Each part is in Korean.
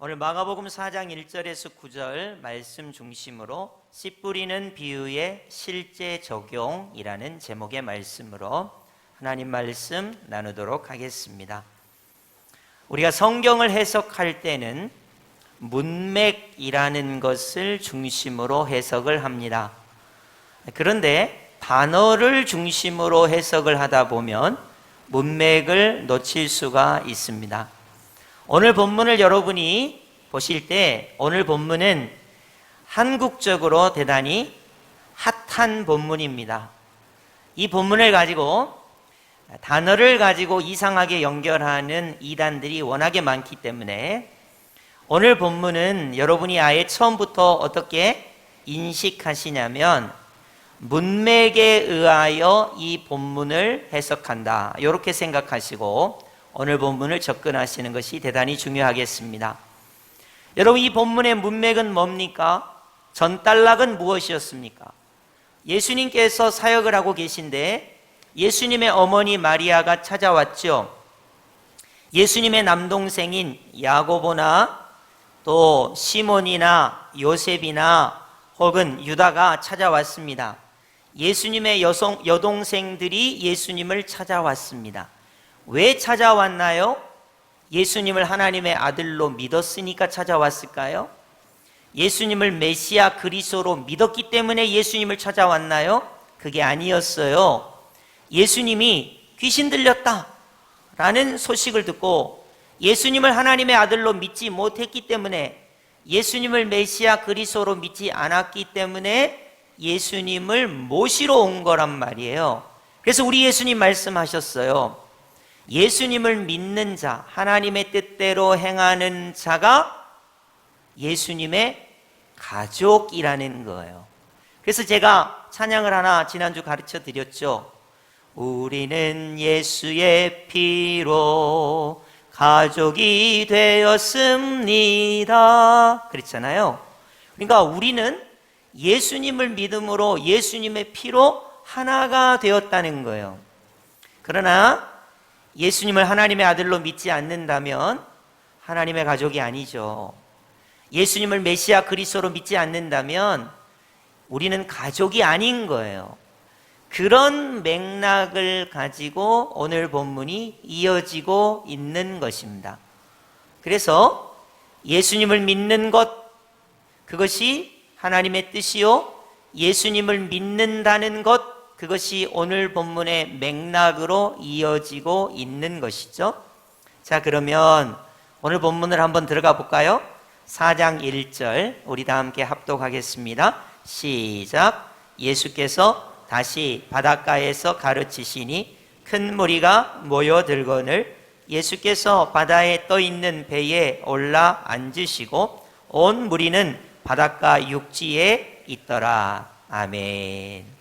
오늘 마가복음 4장 1절에서 9절 말씀 중심으로 씨 뿌리는 비유의 실제 적용이라는 제목의 말씀으로 하나님 말씀 나누도록 하겠습니다. 우리가 성경을 해석할 때는 문맥이라는 것을 중심으로 해석을 합니다. 그런데 단어를 중심으로 해석을 하다 보면 문맥을 놓칠 수가 있습니다. 오늘 본문을 여러분이 보실 때 오늘 본문은 한국적으로 대단히 핫한 본문입니다. 이 본문을 가지고 단어를 가지고 이상하게 연결하는 이단들이 워낙에 많기 때문에 오늘 본문은 여러분이 아예 처음부터 어떻게 인식하시냐면 문맥에 의하여 이 본문을 해석한다, 이렇게 생각하시고 오늘 본문을 접근하시는 것이 대단히 중요하겠습니다. 여러분, 이 본문의 문맥은 뭡니까? 전단락은 무엇이었습니까? 예수님께서 사역을 하고 계신데 예수님의 어머니 마리아가 찾아왔죠. 예수님의 남동생인 야고보나 또 시몬이나 요셉이나 혹은 유다가 찾아왔습니다. 예수님의 여동생들이 예수님을 찾아왔습니다. 왜 찾아왔나요? 예수님을 하나님의 아들로 믿었으니까 찾아왔을까요? 예수님을 메시아 그리스도로 믿었기 때문에 예수님을 찾아왔나요? 그게 아니었어요. 예수님이 귀신 들렸다 라는 소식을 듣고 예수님을 하나님의 아들로 믿지 못했기 때문에, 예수님을 메시아 그리스도로 믿지 않았기 때문에 예수님을 모시러 온 거란 말이에요. 그래서 우리 예수님 말씀하셨어요. 예수님을 믿는 자, 하나님의 뜻대로 행하는 자가 예수님의 가족이라는 거예요. 그래서 제가 찬양을 하나 지난주 가르쳐 드렸죠. 우리는 예수의 피로 가족이 되었습니다. 그랬잖아요. 그러니까 우리는 예수님을 믿음으로 예수님의 피로 하나가 되었다는 거예요. 그러나 예수님을 하나님의 아들로 믿지 않는다면 하나님의 가족이 아니죠. 예수님을 메시아 그리스도로 믿지 않는다면 우리는 가족이 아닌 거예요. 그런 맥락을 가지고 오늘 본문이 이어지고 있는 것입니다. 그래서 예수님을 믿는 것, 그것이 하나님의 뜻이요, 예수님을 믿는다는 것, 그것이 오늘 본문의 맥락으로 이어지고 있는 것이죠. 자, 그러면 오늘 본문을 한번 들어가 볼까요? 4장 1절 우리 다 함께 합독하겠습니다. 시작. 예수께서 다시 바닷가에서 가르치시니 큰 무리가 모여들거늘 예수께서 바다에 떠 있는 배에 올라 앉으시고 온 무리는 바닷가 육지에 있더라. 아멘.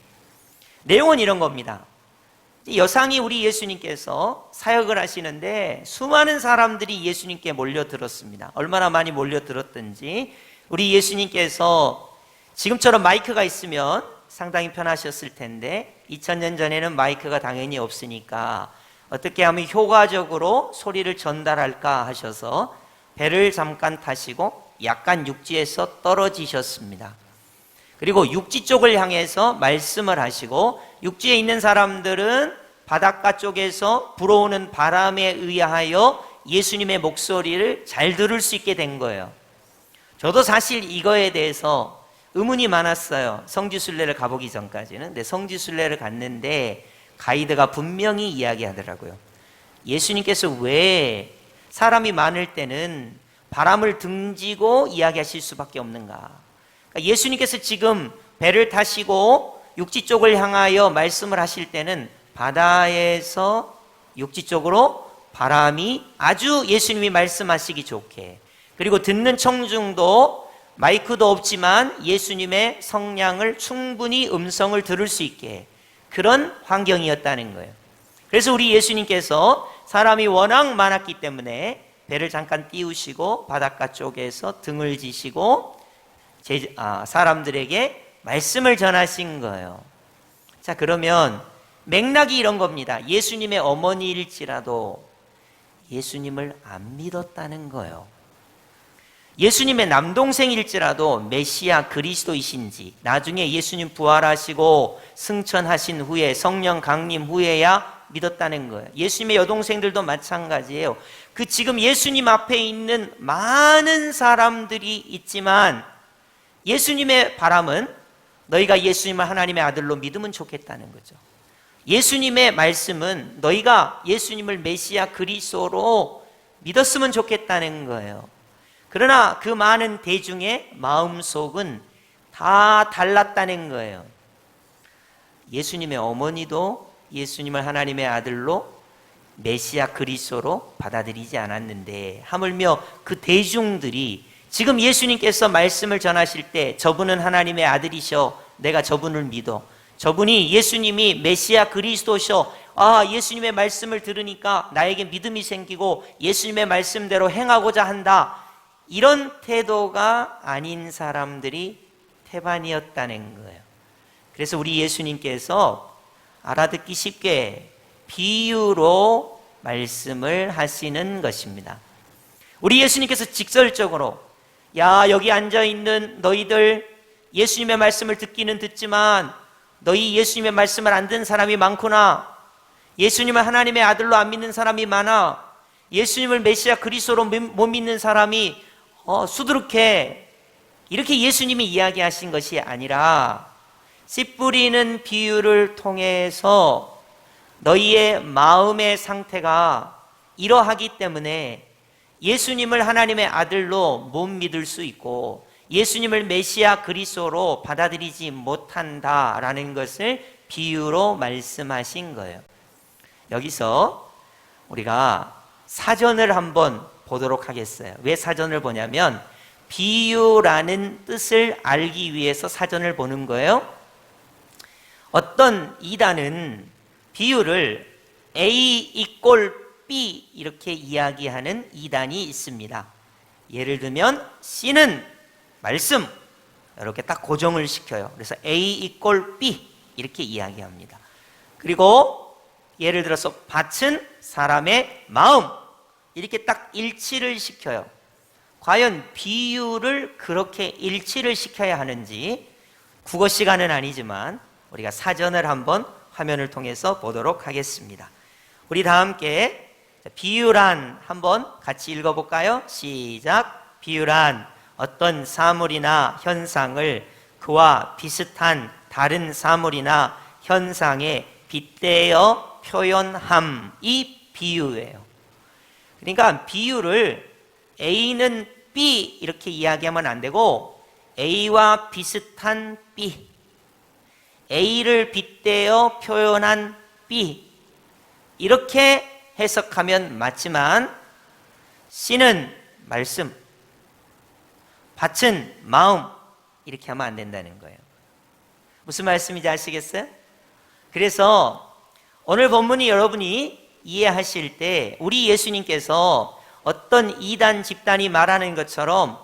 내용은 이런 겁니다. 여상이 우리 예수님께서 사역을 하시는데 수많은 사람들이 예수님께 몰려들었습니다. 얼마나 많이 몰려들었든지 우리 예수님께서 지금처럼 마이크가 있으면 상당히 편하셨을 텐데 2000년 전에는 마이크가 당연히 없으니까 어떻게 하면 효과적으로 소리를 전달할까 하셔서 배를 잠깐 타시고 약간 육지에서 떨어지셨습니다. 그리고 육지 쪽을 향해서 말씀을 하시고 육지에 있는 사람들은 바닷가 쪽에서 불어오는 바람에 의하여 예수님의 목소리를 잘 들을 수 있게 된 거예요. 저도 사실 이거에 대해서 의문이 많았어요. 성지순례를 가보기 전까지는. 근데 성지순례를 갔는데 가이드가 분명히 이야기하더라고요. 예수님께서 왜 사람이 많을 때는 바람을 등지고 이야기하실 수밖에 없는가? 예수님께서 지금 배를 타시고 육지 쪽을 향하여 말씀을 하실 때는 바다에서 육지 쪽으로 바람이 아주 예수님이 말씀하시기 좋게, 그리고 듣는 청중도 마이크도 없지만 예수님의 성량을 충분히 음성을 들을 수 있게 그런 환경이었다는 거예요. 그래서 우리 예수님께서 사람이 워낙 많았기 때문에 배를 잠깐 띄우시고 바닷가 쪽에서 등을 지시고 사람들에게 말씀을 전하신 거예요. 자, 그러면 맥락이 이런 겁니다. 예수님의 어머니일지라도 예수님을 안 믿었다는 거예요. 예수님의 남동생일지라도 메시아 그리스도이신지 나중에 예수님 부활하시고 승천하신 후에 성령 강림 후에야 믿었다는 거예요. 예수님의 여동생들도 마찬가지예요. 그 지금 예수님 앞에 있는 많은 사람들이 있지만 예수님의 바람은 너희가 예수님을 하나님의 아들로 믿으면 좋겠다는 거죠. 예수님의 말씀은 너희가 예수님을 메시아 그리스도로 믿었으면 좋겠다는 거예요. 그러나 그 많은 대중의 마음속은 다 달랐다는 거예요. 예수님의 어머니도 예수님을 하나님의 아들로 메시아 그리스도로 받아들이지 않았는데 하물며 그 대중들이 지금 예수님께서 말씀을 전하실 때 저분은 하나님의 아들이셔, 내가 저분을 믿어, 저분이 예수님이 메시아 그리스도셔, 예수님의 말씀을 들으니까 나에게 믿음이 생기고 예수님의 말씀대로 행하고자 한다, 이런 태도가 아닌 사람들이 태반이었다는 거예요. 그래서 우리 예수님께서 알아듣기 쉽게 비유로 말씀을 하시는 것입니다. 우리 예수님께서 직설적으로 여기 앉아있는 너희들 예수님의 말씀을 듣기는 듣지만 너희 예수님의 말씀을 안 듣는 사람이 많구나, 예수님을 하나님의 아들로 안 믿는 사람이 많아, 예수님을 메시아 그리스도로 못 믿는 사람이 수두룩해, 이렇게 예수님이 이야기하신 것이 아니라 씨 뿌리는 비유를 통해서 너희의 마음의 상태가 이러하기 때문에 예수님을 하나님의 아들로 못 믿을 수 있고 예수님을 메시아 그리스도로 받아들이지 못한다라는 것을 비유로 말씀하신 거예요. 여기서 우리가 사전을 한번 보도록 하겠어요. 왜 사전을 보냐면 비유라는 뜻을 알기 위해서 사전을 보는 거예요. 어떤 이단은 비유를 A 이꼴 B 이렇게 이야기하는 이단이 있습니다. 예를 들면 C는 말씀, 이렇게 딱 고정을 시켜요. 그래서 A 이꼴 B 이렇게 이야기합니다. 그리고 예를 들어서 밭은 사람의 마음, 이렇게 딱 일치를 시켜요. 과연 비유를 그렇게 일치를 시켜야 하는지 국어 시간은 아니지만 우리가 사전을 한번 화면을 통해서 보도록 하겠습니다. 우리 다 함께 비유란 한번 같이 읽어볼까요? 시작. 비유란 어떤 사물이나 현상을 그와 비슷한 다른 사물이나 현상에 빗대어 표현함이 비유예요. 그러니까 비유를 A는 B 이렇게 이야기하면 안 되고 A와 비슷한 B, A를 빗대어 표현한 B, 이렇게 해석하면 맞지만 C는 말씀, 밭은 마음, 이렇게 하면 안 된다는 거예요. 무슨 말씀인지 아시겠어요? 그래서 오늘 본문이 여러분이 이해하실 때 우리 예수님께서 어떤 이단 집단이 말하는 것처럼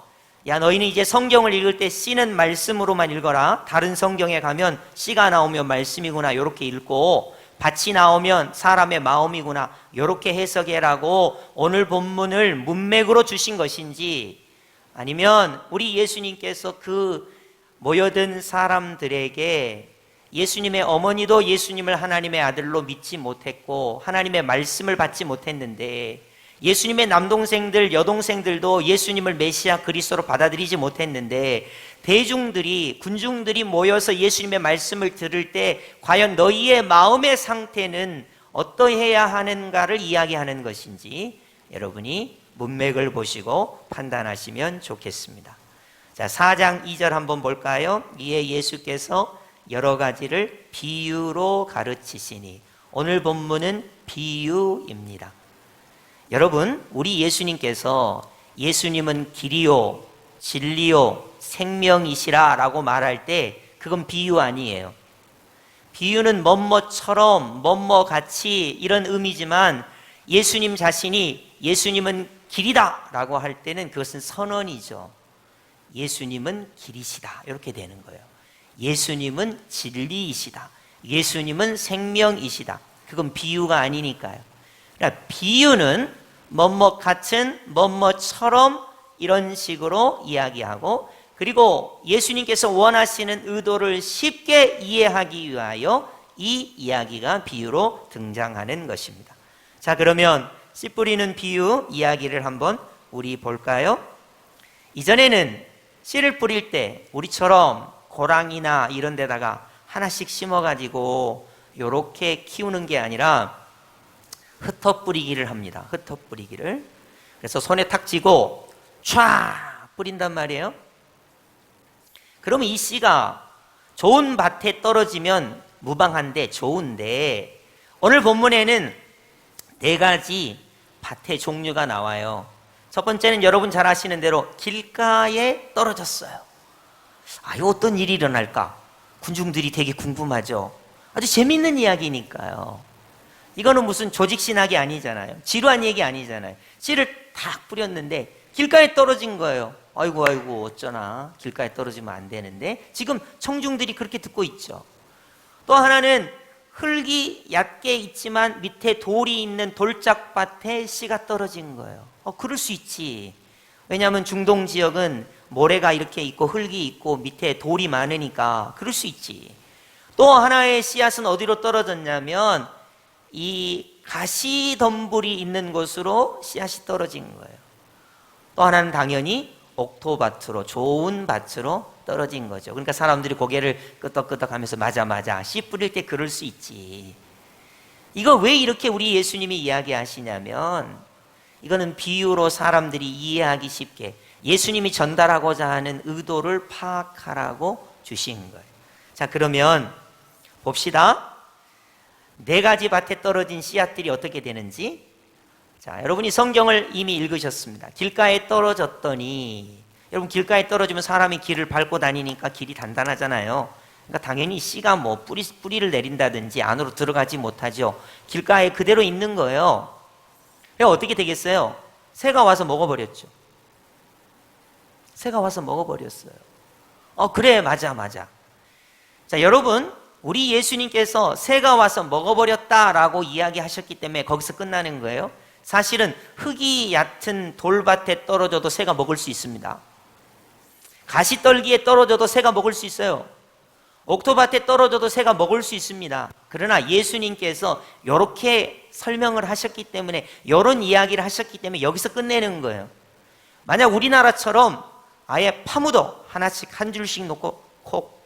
너희는 이제 성경을 읽을 때 C는 말씀으로만 읽어라, 다른 성경에 가면 C가 나오면 말씀이구나 이렇게 읽고 밭이 나오면 사람의 마음이구나 이렇게 해석해라고 오늘 본문을 문맥으로 주신 것인지, 아니면 우리 예수님께서 그 모여든 사람들에게 예수님의 어머니도 예수님을 하나님의 아들로 믿지 못했고 하나님의 말씀을 받지 못했는데 예수님의 남동생들, 여동생들도 예수님을 메시아 그리스도로 받아들이지 못했는데 대중들이, 군중들이 모여서 예수님의 말씀을 들을 때 과연 너희의 마음의 상태는 어떠해야 하는가를 이야기하는 것인지 여러분이 문맥을 보시고 판단하시면 좋겠습니다. 자, 4장 2절 한번 볼까요? 이에 예수께서 여러 가지를 비유로 가르치시니, 오늘 본문은 비유입니다. 여러분, 우리 예수님께서 예수님은 길이요 진리요 생명이시라 라고 말할 때 그건 비유 아니에요. 비유는 뭐뭐처럼 뭐뭐같이 이런 의미지만 예수님 자신이 예수님은 길이다 라고 할 때는 그것은 선언이죠. 예수님은 길이시다 이렇게 되는 거예요. 예수님은 진리이시다, 예수님은 생명이시다, 그건 비유가 아니니까요. 그러니까 비유는 뭐뭐 같은 뭐뭐처럼 이런 식으로 이야기하고, 그리고 예수님께서 원하시는 의도를 쉽게 이해하기 위하여 이 이야기가 비유로 등장하는 것입니다. 자, 그러면 씨 뿌리는 비유 이야기를 한번 우리 볼까요? 이전에는 씨를 뿌릴 때 우리처럼 고랑이나 이런 데다가 하나씩 심어가지고 요렇게 키우는 게 아니라 흩어 뿌리기를 합니다. 흩어 뿌리기를. 그래서 손에 탁 쥐고 촤 뿌린단 말이에요. 그러면 이 씨가 좋은 밭에 떨어지면 무방한데 좋은데, 오늘 본문에는 4가지 밭의 종류가 나와요. 첫 번째는 여러분 잘 아시는 대로 길가에 떨어졌어요. 이거 어떤 일이 일어날까? 군중들이 되게 궁금하죠. 아주 재밌는 이야기니까요. 이거는 무슨 조직신학이 아니잖아요. 지루한 얘기 아니잖아요. 씨를 탁 뿌렸는데 길가에 떨어진 거예요. 아이고 어쩌나, 길가에 떨어지면 안 되는데. 지금 청중들이 그렇게 듣고 있죠. 또 하나는 흙이 얕게 있지만 밑에 돌이 있는 돌짝밭에 씨가 떨어진 거예요. 그럴 수 있지. 왜냐하면 중동 지역은 모래가 이렇게 있고 흙이 있고 밑에 돌이 많으니까 그럴 수 있지. 또 하나의 씨앗은 어디로 떨어졌냐면 이 가시덤불이 있는 곳으로 씨앗이 떨어진 거예요. 또 하나는 당연히 옥토밭으로, 좋은 밭으로 떨어진 거죠. 그러니까 사람들이 고개를 끄덕끄덕 하면서 맞아 씨 뿌릴 때 그럴 수 있지. 이거 왜 이렇게 우리 예수님이 이야기하시냐면, 이거는 비유로 사람들이 이해하기 쉽게 예수님이 전달하고자 하는 의도를 파악하라고 주신 거예요. 자, 그러면 봅시다. 4가지 밭에 떨어진 씨앗들이 어떻게 되는지. 자, 여러분이 성경을 이미 읽으셨습니다. 길가에 떨어졌더니, 여러분 길가에 떨어지면 사람이 길을 밟고 다니니까 길이 단단하잖아요. 그러니까 당연히 씨가 뭐 뿌리를 내린다든지 안으로 들어가지 못하죠. 길가에 그대로 있는 거예요. 그럼 어떻게 되겠어요? 새가 와서 먹어버렸죠. 새가 와서 먹어버렸어요. 그래, 맞아. 자, 여러분, 우리 예수님께서 새가 와서 먹어버렸다라고 이야기하셨기 때문에 거기서 끝나는 거예요. 사실은 흙이 얕은 돌밭에 떨어져도 새가 먹을 수 있습니다. 가시떨기에 떨어져도 새가 먹을 수 있어요. 옥토밭에 떨어져도 새가 먹을 수 있습니다. 그러나 예수님께서 이렇게 설명을 하셨기 때문에, 이런 이야기를 하셨기 때문에 여기서 끝내는 거예요. 만약 우리나라처럼 아예 파묻어 하나씩 한 줄씩 놓고 콕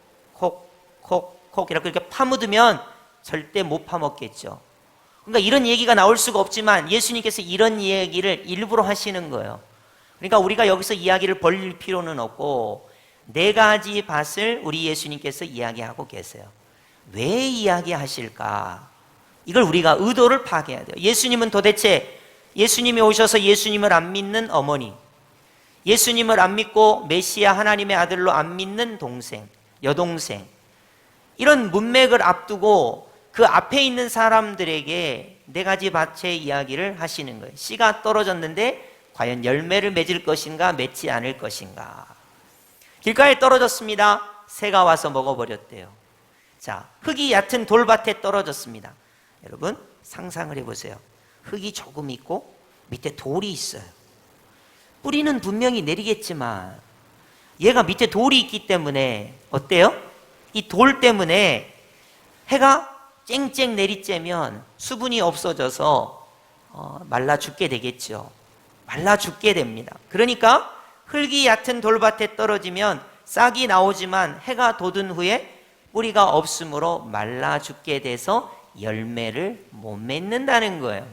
이렇게 파묻으면 절대 못 파먹겠죠. 그러니까 이런 얘기가 나올 수가 없지만 예수님께서 이런 얘기를 일부러 하시는 거예요. 그러니까 우리가 여기서 이야기를 벌릴 필요는 없고 4가지 밭을 우리 예수님께서 이야기하고 계세요. 왜 이야기하실까? 이걸 우리가 의도를 파악해야 돼요. 예수님은 도대체, 예수님이 오셔서 예수님을 안 믿는 어머니, 예수님을 안 믿고 메시아 하나님의 아들로 안 믿는 동생, 여동생, 이런 문맥을 앞두고 그 앞에 있는 사람들에게 4가지 밭의 이야기를 하시는 거예요. 씨가 떨어졌는데 과연 열매를 맺을 것인가, 맺지 않을 것인가. 길가에 떨어졌습니다. 새가 와서 먹어버렸대요. 자, 흙이 얕은 돌밭에 떨어졌습니다. 여러분 상상을 해보세요. 흙이 조금 있고 밑에 돌이 있어요. 뿌리는 분명히 내리겠지만 얘가 밑에 돌이 있기 때문에 어때요? 이 돌 때문에 해가 쨍쨍 내리쬐면 수분이 없어져서 말라 죽게 되겠죠. 말라 죽게 됩니다. 그러니까 흙이 얕은 돌밭에 떨어지면 싹이 나오지만 해가 돋은 후에 뿌리가 없으므로 말라 죽게 돼서 열매를 못 맺는다는 거예요.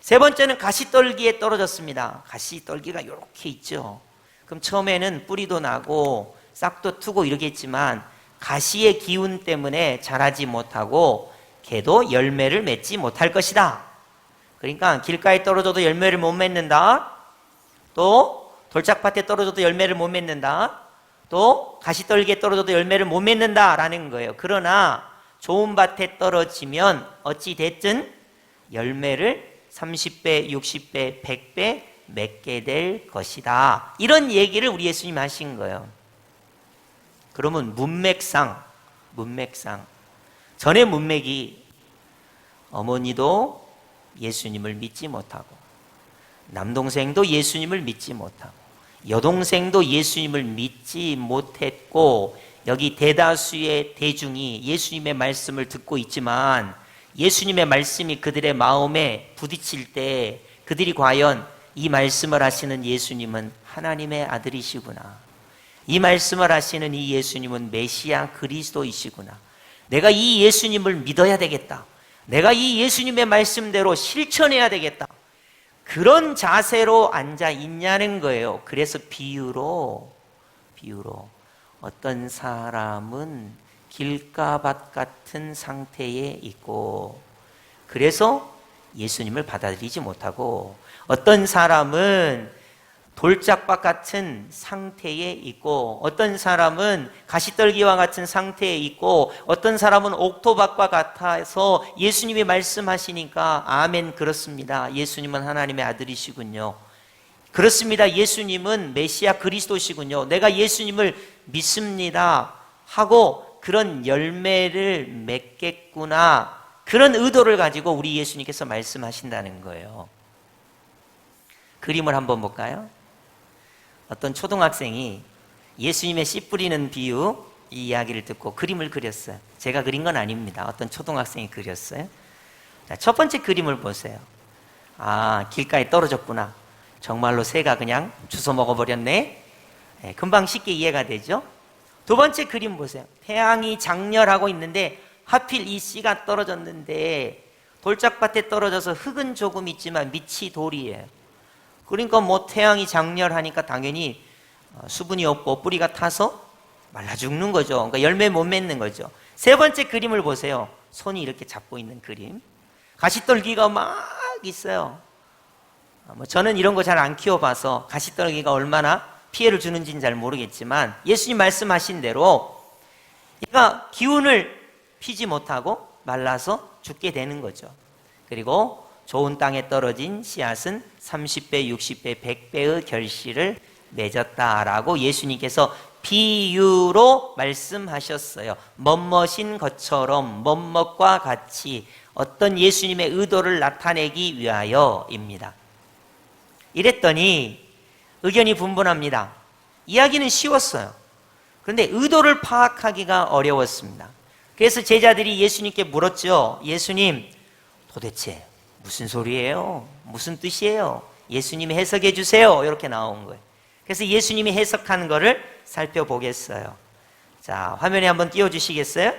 3번째는 가시떨기에 떨어졌습니다. 가시떨기가 이렇게 있죠. 그럼 처음에는 뿌리도 나고 싹도 트고 이러겠지만 가시의 기운 때문에 자라지 못하고 걔도 열매를 맺지 못할 것이다. 그러니까 길가에 떨어져도 열매를 못 맺는다. 또 돌짝밭에 떨어져도 열매를 못 맺는다. 또 가시떨기에 떨어져도 열매를 못 맺는다라는 거예요. 그러나 좋은 밭에 떨어지면 어찌 됐든 열매를 30배, 60배, 100배 맺게 될 것이다. 이런 얘기를 우리 예수님 하신 거예요. 그러면 문맥상 전의 문맥이 어머니도 예수님을 믿지 못하고 남동생도 예수님을 믿지 못하고 여동생도 예수님을 믿지 못했고, 여기 대다수의 대중이 예수님의 말씀을 듣고 있지만 예수님의 말씀이 그들의 마음에 부딪힐 때 그들이 과연 이 말씀을 하시는 예수님은 하나님의 아들이시구나, 이 말씀을 하시는 이 예수님은 메시아 그리스도이시구나, 내가 이 예수님을 믿어야 되겠다, 내가 이 예수님의 말씀대로 실천해야 되겠다, 그런 자세로 앉아 있냐는 거예요. 그래서 비유로 어떤 사람은 길가밭 같은 상태에 있고, 그래서 예수님을 받아들이지 못하고, 어떤 사람은 돌짝밭 같은 상태에 있고, 어떤 사람은 가시떨기와 같은 상태에 있고, 어떤 사람은 옥토밭과 같아서 예수님이 말씀하시니까 아멘, 그렇습니다, 예수님은 하나님의 아들이시군요, 그렇습니다, 예수님은 메시아 그리스도시군요, 내가 예수님을 믿습니다 하고 그런 열매를 맺겠구나, 그런 의도를 가지고 우리 예수님께서 말씀하신다는 거예요. 그림을 한번 볼까요? 어떤 초등학생이 예수님의 씨 뿌리는 비유, 이 이야기를 듣고 그림을 그렸어요. 제가 그린 건 아닙니다. 어떤 초등학생이 그렸어요. 자, 첫 번째 그림을 보세요. 아, 길가에 떨어졌구나, 정말로 새가 그냥 주워 먹어버렸네. 네, 금방 쉽게 이해가 되죠? 두 번째 그림 보세요. 태양이 장렬하고 있는데 하필 이 씨가 떨어졌는데 돌짝밭에 떨어져서 흙은 조금 있지만 밑이 돌이에요. 그러니까 뭐 태양이 장렬하니까 당연히 수분이 없고 뿌리가 타서 말라 죽는 거죠. 그러니까 열매 못 맺는 거죠. 세 번째 그림을 보세요. 손이 이렇게 잡고 있는 그림. 가시떨기가 막 있어요. 뭐 저는 이런 거 잘 안 키워봐서 가시떨기가 얼마나 피해를 주는지는 잘 모르겠지만 예수님 말씀하신 대로 얘가 기운을 피지 못하고 말라서 죽게 되는 거죠. 그리고 좋은 땅에 떨어진 씨앗은 30배, 60배, 100배의 결실을 맺었다라고 예수님께서 비유로 말씀하셨어요. 멋멋인 것처럼, 멋멋과 같이 어떤 예수님의 의도를 나타내기 위하여입니다. 이랬더니 의견이 분분합니다. 이야기는 쉬웠어요. 그런데 의도를 파악하기가 어려웠습니다. 그래서 제자들이 예수님께 물었죠. 예수님, 도대체 무슨 소리예요? 무슨 뜻이에요? 예수님이 해석해 주세요. 이렇게 나온 거예요. 그래서 예수님이 해석한 거를 살펴보겠어요. 자, 화면에 한번 띄워주시겠어요?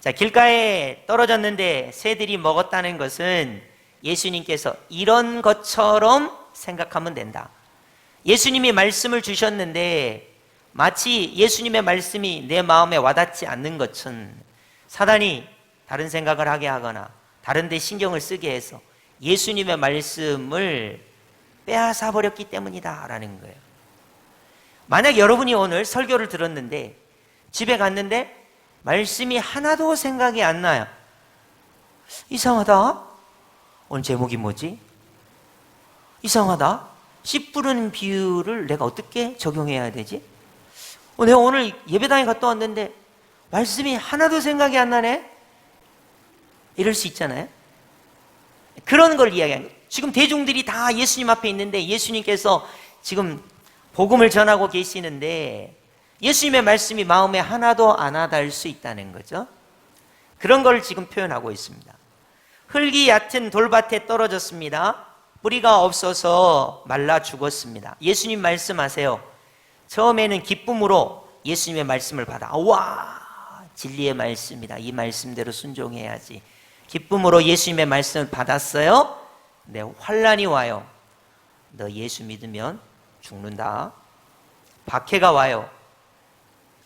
자, 길가에 떨어졌는데 새들이 먹었다는 것은 예수님께서 이런 것처럼 생각하면 된다. 예수님이 말씀을 주셨는데 마치 예수님의 말씀이 내 마음에 와닿지 않는 것은 사단이 다른 생각을 하게 하거나 다른 데 신경을 쓰게 해서 예수님의 말씀을 빼앗아 버렸기 때문이다 라는 거예요. 만약 여러분이 오늘 설교를 들었는데 집에 갔는데 말씀이 하나도 생각이 안 나요. 이상하다. 오늘 제목이 뭐지? 이상하다. 씨 뿌리는 비유를 내가 어떻게 적용해야 되지? 내가 오늘 예배당에 갔다 왔는데 말씀이 하나도 생각이 안 나네? 이럴 수 있잖아요. 그런 걸 이야기하는 거예요. 지금 대중들이 다 예수님 앞에 있는데 예수님께서 지금 복음을 전하고 계시는데 예수님의 말씀이 마음에 하나도 안 와닿을 수 있다는 거죠. 그런 걸 지금 표현하고 있습니다. 흙이 얕은 돌밭에 떨어졌습니다. 뿌리가 없어서 말라 죽었습니다. 예수님 말씀하세요. 처음에는 기쁨으로 예수님의 말씀을 받아. 와, 진리의 말씀이다. 이 말씀대로 순종해야지. 기쁨으로 예수님의 말씀을 받았어요. 근데 환란이 와요. 너 예수 믿으면 죽는다. 박해가 와요.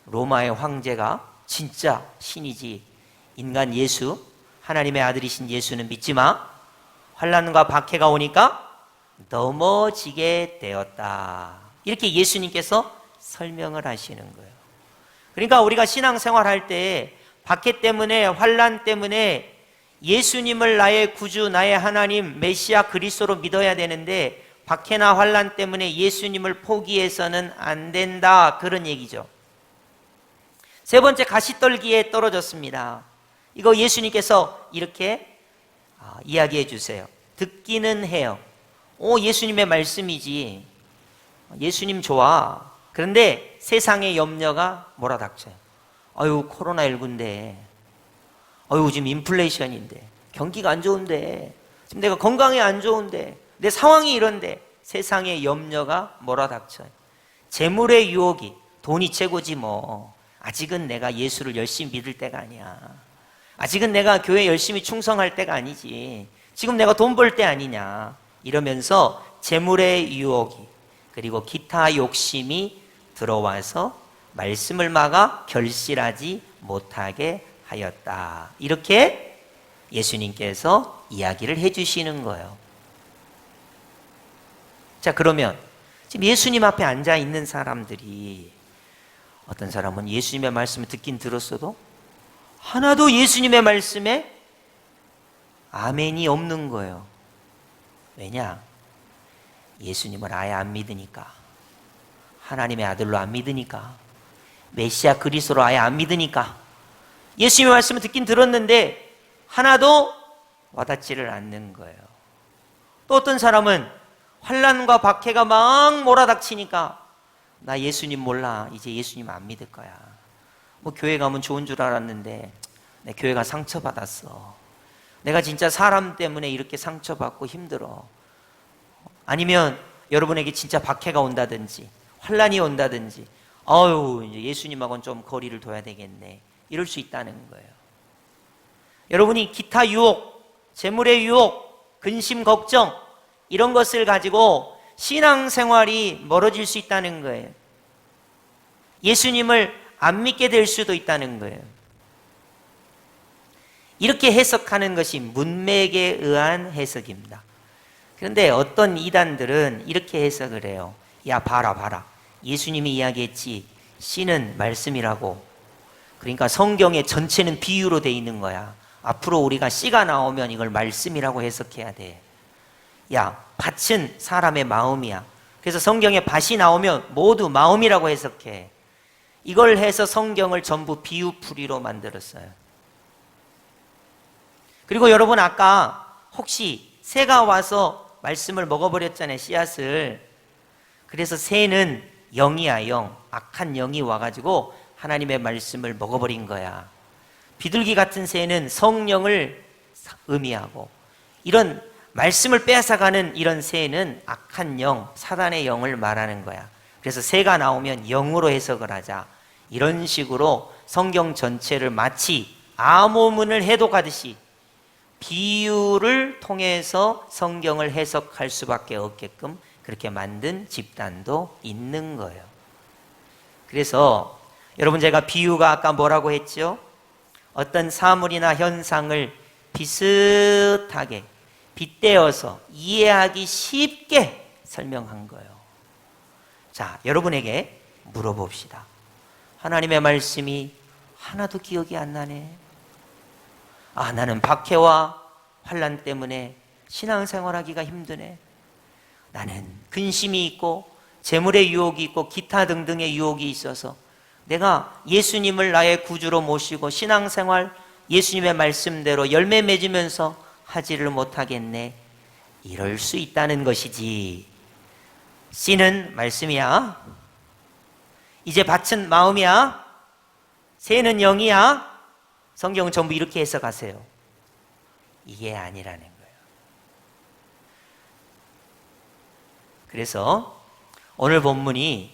로마의 황제가 진짜 신이지 인간 예수, 하나님의 아들이신 예수는 믿지 마. 환란과 박해가 오니까 넘어지게 되었다. 이렇게 예수님께서 설명을 하시는 거예요. 그러니까 우리가 신앙생활 할 때 박해 때문에, 환란 때문에 예수님을 나의 구주, 나의 하나님, 메시아 그리스도로 믿어야 되는데 박해나 환란 때문에 예수님을 포기해서는 안 된다. 그런 얘기죠. 세 번째, 가시떨기에 떨어졌습니다. 이거 예수님께서 이렇게 이야기해 주세요. 듣기는 해요. 예수님의 말씀이지. 예수님 좋아. 그런데 세상의 염려가 몰아닥쳐요. 아유, 코로나19인데. 아유, 지금 인플레이션인데. 경기가 안 좋은데. 지금 내가 건강이 안 좋은데. 내 상황이 이런데. 세상의 염려가 몰아닥쳐요. 재물의 유혹이, 돈이 최고지 뭐. 아직은 내가 예수를 열심히 믿을 때가 아니야. 아직은 내가 교회 열심히 충성할 때가 아니지. 지금 내가 돈 벌 때 아니냐. 이러면서 재물의 유혹이, 그리고 기타 욕심이 들어와서 말씀을 막아 결실하지 못하게 하였다. 이렇게 예수님께서 이야기를 해주시는 거예요. 자, 그러면 지금 예수님 앞에 앉아 있는 사람들이, 어떤 사람은 예수님의 말씀을 듣긴 들었어도 하나도 예수님의 말씀에 아멘이 없는 거예요. 왜냐? 예수님을 아예 안 믿으니까. 하나님의 아들로 안 믿으니까. 메시아 그리스도로 아예 안 믿으니까. 예수님의 말씀을 듣긴 들었는데 하나도 와닿지를 않는 거예요. 또 어떤 사람은 환난과 박해가 막 몰아닥치니까 나 예수님 몰라. 이제 예수님 안 믿을 거야. 뭐 교회 가면 좋은 줄 알았는데 내 교회가 상처받았어. 내가 진짜 사람 때문에 이렇게 상처받고 힘들어. 아니면 여러분에게 진짜 박해가 온다든지 환난이 온다든지, 이제 예수님하고는 좀 거리를 둬야 되겠네. 이럴 수 있다는 거예요. 여러분이 기타 유혹, 재물의 유혹, 근심, 걱정, 이런 것을 가지고 신앙생활이 멀어질 수 있다는 거예요. 예수님을 안 믿게 될 수도 있다는 거예요. 이렇게 해석하는 것이 문맥에 의한 해석입니다. 그런데 어떤 이단들은 이렇게 해석을 해요. 야, 봐라. 예수님이 이야기했지. 씨는 말씀이라고. 그러니까 성경의 전체는 비유로 돼 있는 거야. 앞으로 우리가 씨가 나오면 이걸 말씀이라고 해석해야 돼. 야, 밭은 사람의 마음이야. 그래서 성경에 밭이 나오면 모두 마음이라고 해석해. 이걸 해서 성경을 전부 비유풀이로 만들었어요. 그리고 여러분, 아까 혹시 새가 와서 말씀을 먹어버렸잖아요, 씨앗을. 그래서 새는 영이야, 영. 악한 영이 와가지고 하나님의 말씀을 먹어버린 거야. 비둘기 같은 새는 성령을 의미하고, 이런 말씀을 빼앗아가는 이런 새는 악한 영, 사단의 영을 말하는 거야. 그래서 새가 나오면 영으로 해석을 하자. 이런 식으로 성경 전체를 마치 암호문을 해독하듯이 비유를 통해서 성경을 해석할 수밖에 없게끔 그렇게 만든 집단도 있는 거예요. 그래서 여러분, 제가 비유가 아까 뭐라고 했죠? 어떤 사물이나 현상을 비슷하게 빗대어서 이해하기 쉽게 설명한 거예요. 자, 여러분에게 물어봅시다. 하나님의 말씀이 하나도 기억이 안 나네. 나는 박해와 환난 때문에 신앙생활하기가 힘드네. 나는 근심이 있고 재물의 유혹이 있고 기타 등등의 유혹이 있어서 내가 예수님을 나의 구주로 모시고 신앙생활 예수님의 말씀대로 열매 맺으면서 하지를 못하겠네. 이럴 수 있다는 것이지. 씨는 말씀이야. 이제 밭은 마음이야. 새는 영이야. 성경은 전부 이렇게 해석하세요. 이게 아니라는 거예요. 그래서 오늘 본문이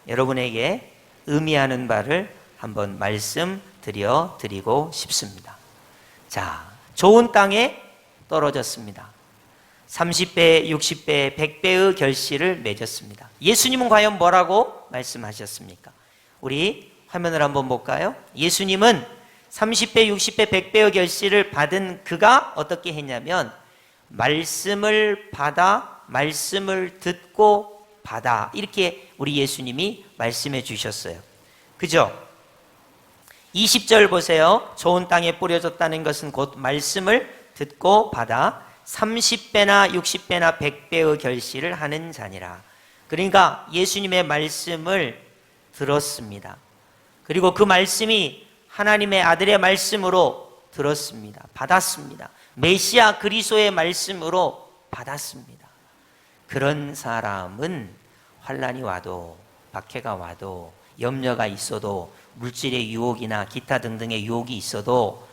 여러분에게 의미하는 바를 한번 말씀드려 드리고 싶습니다. 자, 좋은 땅에 떨어졌습니다. 30배, 60배, 100배의 결실을 맺었습니다. 예수님은 과연 뭐라고 말씀하셨습니까? 우리 화면을 한번 볼까요? 예수님은 30배, 60배, 100배의 결실을 받은 그가 어떻게 했냐면 말씀을 받아, 말씀을 듣고 받아, 이렇게 우리 예수님이 말씀해 주셨어요. 그죠? 20절 보세요. 좋은 땅에 뿌려졌다는 것은 곧 말씀을 듣고 받아 30배나 60배나 100배의 결실을 하는 자니라. 그러니까 예수님의 말씀을 들었습니다. 그리고 그 말씀이 하나님의 아들의 말씀으로 들었습니다. 받았습니다. 메시아 그리스도의 말씀으로 받았습니다. 그런 사람은 환난이 와도 박해가 와도 염려가 있어도 물질의 유혹이나 기타 등등의 유혹이 있어도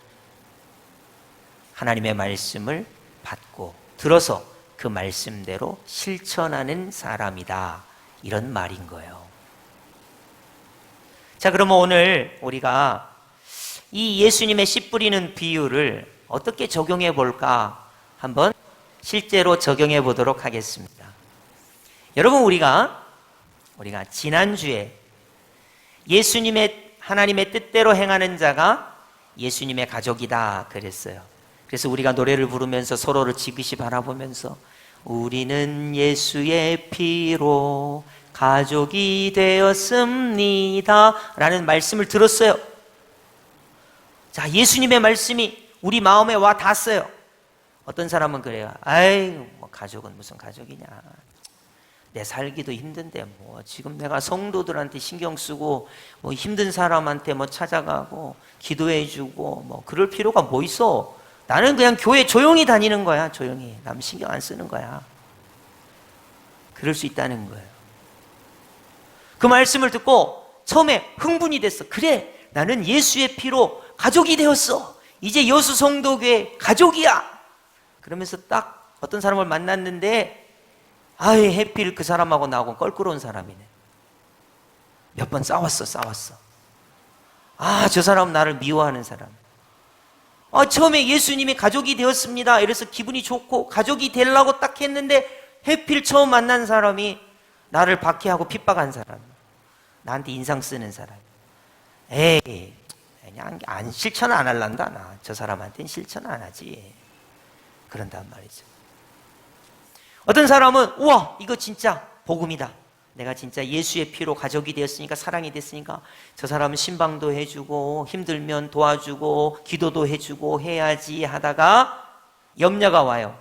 하나님의 말씀을 받고 들어서 그 말씀대로 실천하는 사람이다. 이런 말인 거예요. 자, 그러면 오늘 우리가 이 예수님의 씨 뿌리는 비유를 어떻게 적용해 볼까 한번 실제로 적용해 보도록 하겠습니다. 여러분, 우리가 지난주에 예수님의 하나님의 뜻대로 행하는 자가 예수님의 가족이다 그랬어요. 그래서 우리가 노래를 부르면서 서로를 지그시 바라보면서 우리는 예수의 피로 가족이 되었습니다 라는 말씀을 들었어요. 자, 예수님의 말씀이 우리 마음에 와 닿았어요. 어떤 사람은 그래요. 아이, 뭐 가족은 무슨 가족이냐. 내 살기도 힘든데 뭐 지금 내가 성도들한테 신경 쓰고 뭐 힘든 사람한테 뭐 찾아가고 기도해주고 뭐 그럴 필요가 뭐 있어. 나는 그냥 교회 조용히 다니는 거야. 조용히. 남 신경 안 쓰는 거야. 그럴 수 있다는 거예요. 그 말씀을 듣고 처음에 흥분이 됐어. 그래, 나는 예수의 피로 가족이 되었어. 이제 여수 성도교회 가족이야. 그러면서 딱 어떤 사람을 만났는데 아이, 해필 그 사람하고 나하고 껄끄러운 사람이네. 몇 번 싸웠어. 아, 저 사람은 나를 미워하는 사람. 처음에 예수님이 가족이 되었습니다. 이래서 기분이 좋고 가족이 되려고 딱 했는데 해필 처음 만난 사람이 나를 박해하고 핍박한 사람. 나한테 인상 쓰는 사람. 에이, 그냥 실천 안 할란다. 나 저 사람한테는 실천 안 하지. 그런단 말이죠. 어떤 사람은 우와, 이거 진짜 복음이다. 내가 진짜 예수의 피로 가족이 되었으니까, 사랑이 됐으니까 저 사람은 신방도 해주고 힘들면 도와주고 기도도 해주고 해야지 하다가 염려가 와요.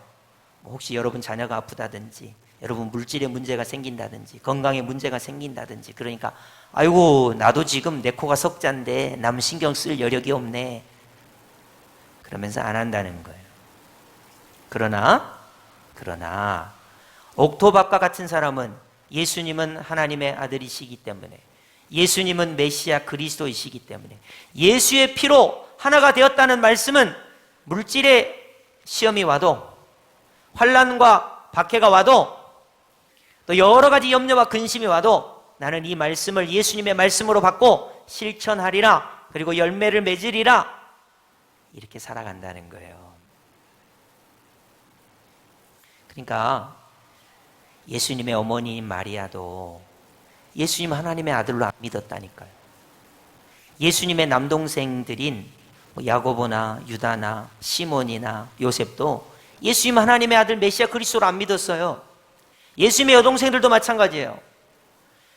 혹시 여러분 자녀가 아프다든지 여러분 물질에 문제가 생긴다든지 건강에 문제가 생긴다든지, 그러니까 아이고, 나도 지금 내 코가 석잔데 남 신경 쓸 여력이 없네. 그러면서 안 한다는 거예요. 그러나 옥토박과 같은 사람은 예수님은 하나님의 아들이시기 때문에, 예수님은 메시아 그리스도이시기 때문에 예수의 피로 하나가 되었다는 말씀은 물질의 시험이 와도 환난과 박해가 와도 또 여러 가지 염려와 근심이 와도 나는 이 말씀을 예수님의 말씀으로 받고 실천하리라, 그리고 열매를 맺으리라, 이렇게 살아간다는 거예요. 그러니까 예수님의 어머니인 마리아도 예수님 하나님의 아들로 안 믿었다니까요. 예수님의 남동생들인 야고보나 유다나 시몬이나 요셉도 예수님 하나님의 아들 메시아 그리스도로 안 믿었어요. 예수님의 여동생들도 마찬가지예요.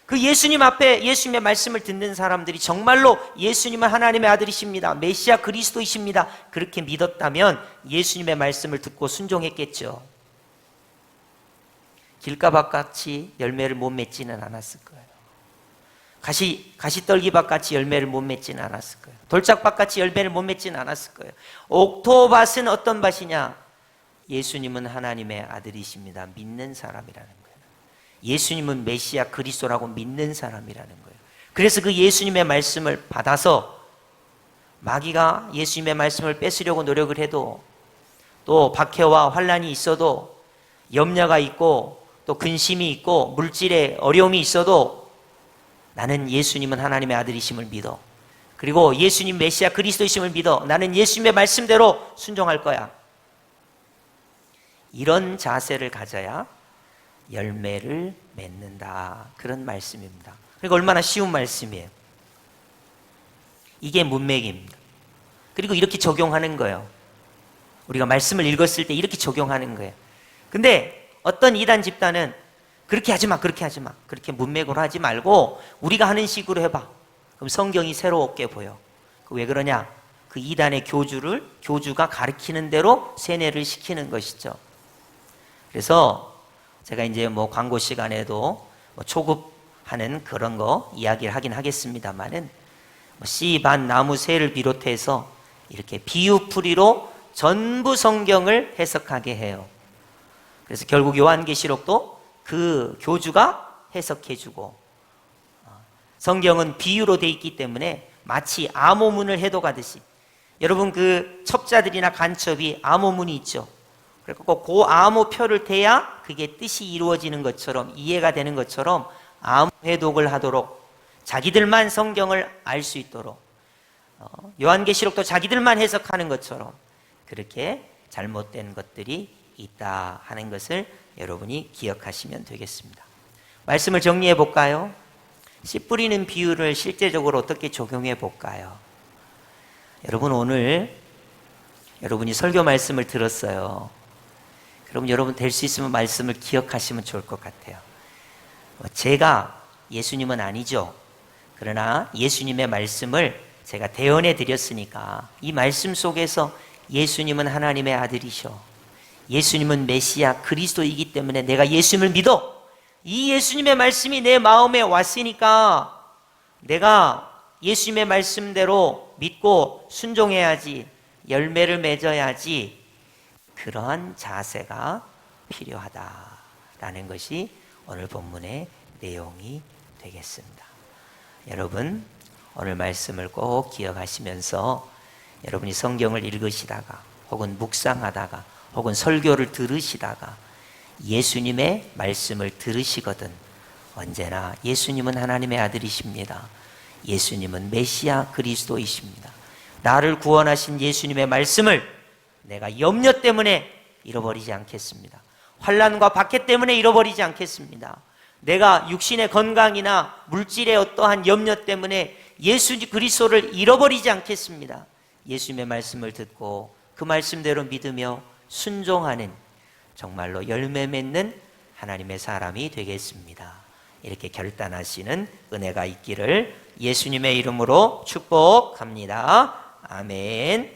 그 예수님 앞에 예수님의 말씀을 듣는 사람들이 정말로 예수님은 하나님의 아들이십니다, 메시아 그리스도이십니다, 그렇게 믿었다면 예수님의 말씀을 듣고 순종했겠죠. 길가밭같이 열매를 못 맺지는 않았을 거예요. 가시떨기밭같이 열매를 못 맺지는 않았을 거예요. 돌짝밭같이 열매를 못 맺지는 않았을 거예요. 옥토밭은 어떤 밭이냐? 예수님은 하나님의 아들이십니다, 믿는 사람이라는 거예요. 예수님은 메시아 그리스도라고 믿는 사람이라는 거예요. 그래서 그 예수님의 말씀을 받아서 마귀가 예수님의 말씀을 뺏으려고 노력을 해도, 또 박해와 환난이 있어도, 염려가 있고 또 근심이 있고 물질의 어려움이 있어도 나는 예수님은 하나님의 아들이심을 믿어, 그리고 예수님 메시아 그리스도이심을 믿어, 나는 예수님의 말씀대로 순종할 거야, 이런 자세를 가져야 열매를 맺는다, 그런 말씀입니다. 그러니까 얼마나 쉬운 말씀이에요. 이게 문맥입니다. 그리고 이렇게 적용하는 거예요. 우리가 말씀을 읽었을 때 이렇게 적용하는 거예요. 근데 어떤 이단 집단은 그렇게 하지 마, 그렇게 문맥으로 하지 말고 우리가 하는 식으로 해봐. 그럼 성경이 새롭게 보여. 왜 그러냐? 그 이단의 교주가 가르치는 대로 세뇌를 시키는 것이죠. 그래서 제가 이제 광고 시간에도 초급하는 그런 거 이야기를 하긴 하겠습니다만은 씨밭, 나무, 새를 비롯해서 이렇게 비유풀이로 전부 성경을 해석하게 해요. 그래서 결국 요한계시록도 그 교주가 해석해주고, 성경은 비유로 돼 있기 때문에 마치 암호문을 해독하듯이, 여러분 그 첩자들이나 간첩이 암호문이 있죠. 그리고 그 암호표를 대야 그게 뜻이 이루어지는 것처럼, 이해가 되는 것처럼 암호 해독을 하도록, 자기들만 성경을 알 수 있도록, 요한계시록도 자기들만 해석하는 것처럼 그렇게 잘못된 것들이 있다 하는 것을 여러분이 기억하시면 되겠습니다. 말씀을 정리해 볼까요? 씨 뿌리는 비유를 실제적으로 어떻게 적용해 볼까요? 여러분, 오늘 여러분이 설교 말씀을 들었어요. 그럼 여러분 될 수 있으면 말씀을 기억하시면 좋을 것 같아요. 제가 예수님은 아니죠. 그러나 예수님의 말씀을 제가 대언해 드렸으니까 이 말씀 속에서 예수님은 하나님의 아들이셔, 예수님은 메시아 그리스도이기 때문에 내가 예수님을 믿어, 이 예수님의 말씀이 내 마음에 왔으니까 내가 예수님의 말씀대로 믿고 순종해야지, 열매를 맺어야지, 그러한 자세가 필요하다라는 것이 오늘 본문의 내용이 되겠습니다. 여러분, 오늘 말씀을 꼭 기억하시면서 여러분이 성경을 읽으시다가 혹은 묵상하다가 혹은 설교를 들으시다가 예수님의 말씀을 들으시거든 언제나 예수님은 하나님의 아들이십니다, 예수님은 메시아 그리스도이십니다, 나를 구원하신 예수님의 말씀을 내가 염려 때문에 잃어버리지 않겠습니다. 환난과 박해 때문에 잃어버리지 않겠습니다. 내가 육신의 건강이나 물질의 어떠한 염려 때문에 예수 그리스도를 잃어버리지 않겠습니다. 예수님의 말씀을 듣고 그 말씀대로 믿으며 순종하는, 정말로 열매 맺는 하나님의 사람이 되겠습니다. 이렇게 결단하시는 은혜가 있기를 예수님의 이름으로 축복합니다. 아멘.